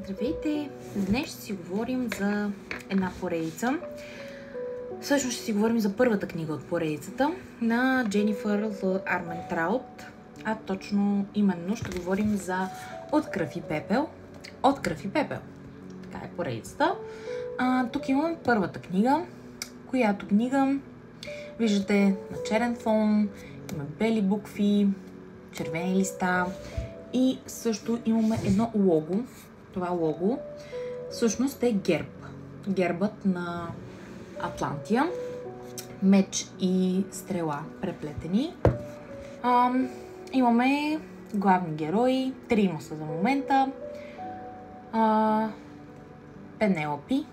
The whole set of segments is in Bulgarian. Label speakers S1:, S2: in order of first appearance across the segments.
S1: Здравейте! Днес ще си говорим за една поредица. Всъщност ще си говорим за първата книга от поредицата на Дженифър Л. Арментраут. А точно именно ще говорим за От кръв и пепел. От кръв и пепел. Така е поредицата. Тук имам първата книга, която книга виждате на черен фон, има бели букви, червени листа и също имаме едно лого. Това лого всъщност е герб. Гербът на Атлантия. Меч и стрела преплетени. Имаме главни герои. Трима са за момента. Пенелопи,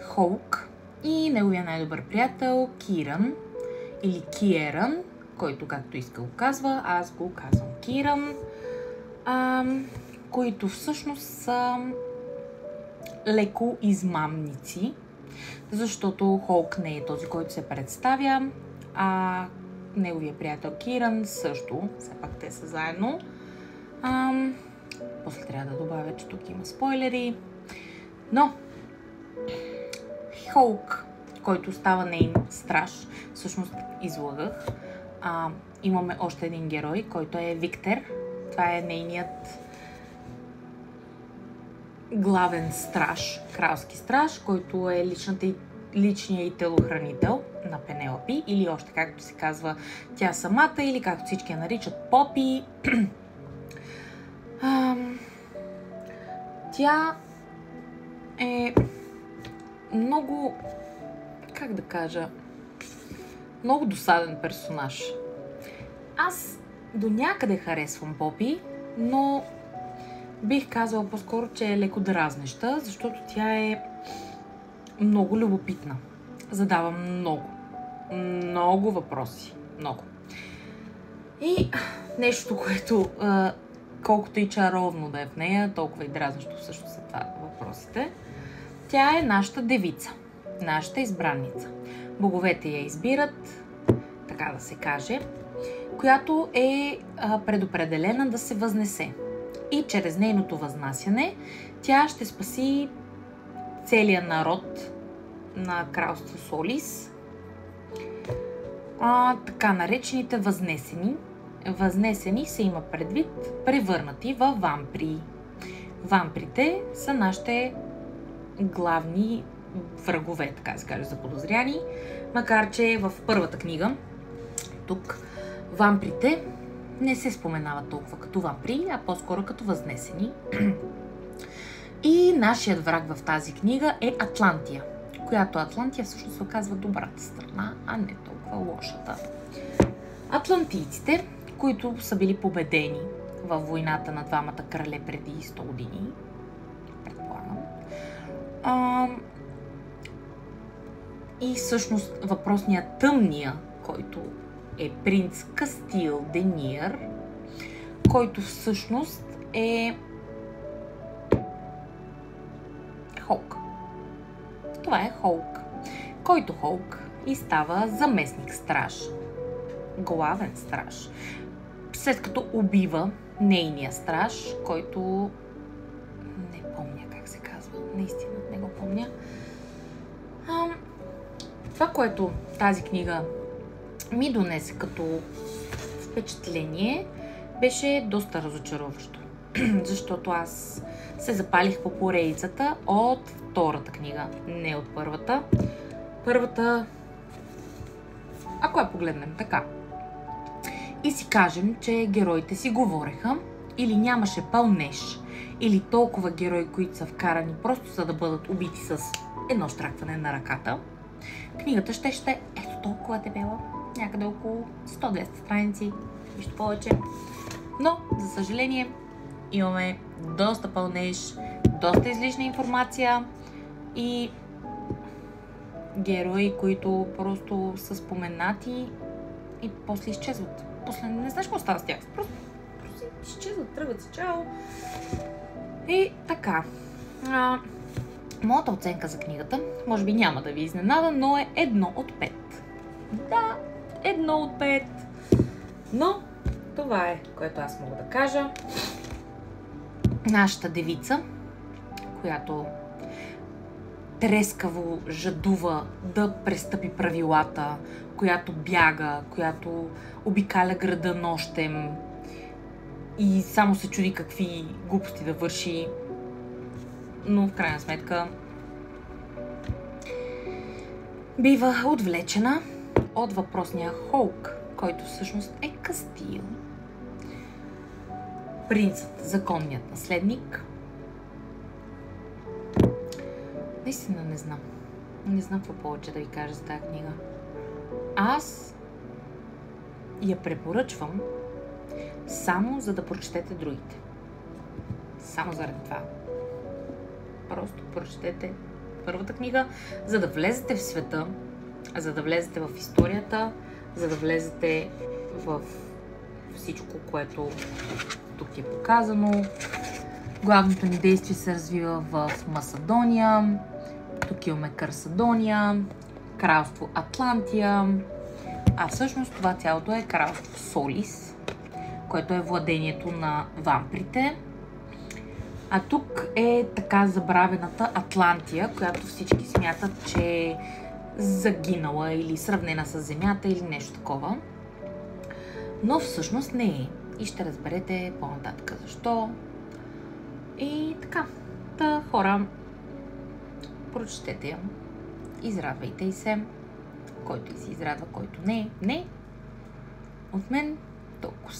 S1: Хоук и неговия най-добър приятел Киран или Киеран, който както иска го казва, аз го казвам Киран, които всъщност са леко измамници, защото Хоук не е този, който се представя, а неговия приятел Киран също, все пак те са заедно. После трябва да добавя, че тук има спойлери. Но Хоук, който става нейн страж, всъщност излагах. Имаме още един герой, който е Виктор. Това е нейният главен страж, кралски страж, който е личният и телохранител на Пенелопи, или още както се казва тя самата, или както всички я наричат Попи. Тя е много, как да кажа, много досаден персонаж. Аз до някъде харесвам Попи, но бих казала по-скоро, че е леко дразнеща, защото тя е много любопитна. Задава много въпроси. Много. И нещо, което колкото и чаровно да е в нея, толкова и дразнещо всъщност са това въпросите. Тя е нашата девица, нашата избранница. Боговете я избират, така да се каже, която е предопределена да се възнесе. И чрез нейното възнасяне тя ще спаси целия народ на кралство Солис, така наречените възнесени. Възнесени се има предвид превърнати във вампри. Вамприте са нашите главни врагове, така се каже, заподозряни, макар че в първата книга тук вамприте не се споменават толкова като вампри, а по-скоро като възнесени. И нашият враг в тази книга е Атлантия, която Атлантия всъщност се оказва добрата страна, а не толкова лошата. Атлантийците, които са били победени във войната на двамата крале преди 100 години, предполагам. И всъщност въпросният тъмния, който е принц Кастил Денир, който всъщност е Хоук. Това е Хоук, който Хоук и става заместник страж, главен страж, след като убива нейния страж, който не помня как се казва, наистина не го помня. Това, което тази книга ми донесе като впечатление, беше доста разочароващо, защото аз се запалих по поредицата от втората книга, не от първата. Първата, ако я погледнем така и си кажем, че героите си говореха, или нямаше пълнеж, или толкова герои, които са вкарани просто за да бъдат убити с едно щракване на ръката, книгата ще е ето толкова дебела, някъде около 100-200 страници, нищо повече. Но, за съжаление, имаме доста пълнеж, доста излишна информация и герои, които просто са споменати и после изчезват. После не знаеш какво става с тях. Просто изчезват, тръгват си, чао. И така. Моята оценка за книгата, може би няма да ви изненада, но е 1 от 5. Да, 1 от 5. Но това е, което аз мога да кажа. нашата девица, която трескаво жадува да престъпи правилата, която бяга, която обикаля града нощем и само се чуди какви глупости да върши. Но в крайна сметка бива отвлечена от въпросния Хоук, който всъщност е Кастил. Принцът, законният наследник. Наистина не знам. Не знам какво повече да ви кажа за тази книга. Аз я препоръчвам само за да прочетете другите. Само заради това. Просто прочетете първата книга, за да влезете в света, за да влезете в историята, за да влезете в всичко, което тук е показано. Главното ни действие се развива в Масадония. Тук имаме Карсадония, кралство Атлантия. А всъщност това цялото е кралство Солис, което е владението на вамприте. А тук е така забравената Атлантия, която всички смятат, че е загинала или сравнена с Земята или нещо такова. Но всъщност не е. И ще разберете по-нататък защо. И така. Та хора, прочетете я. Израдвайте и се. Който и се израдва, който не. Не. От мен толкова.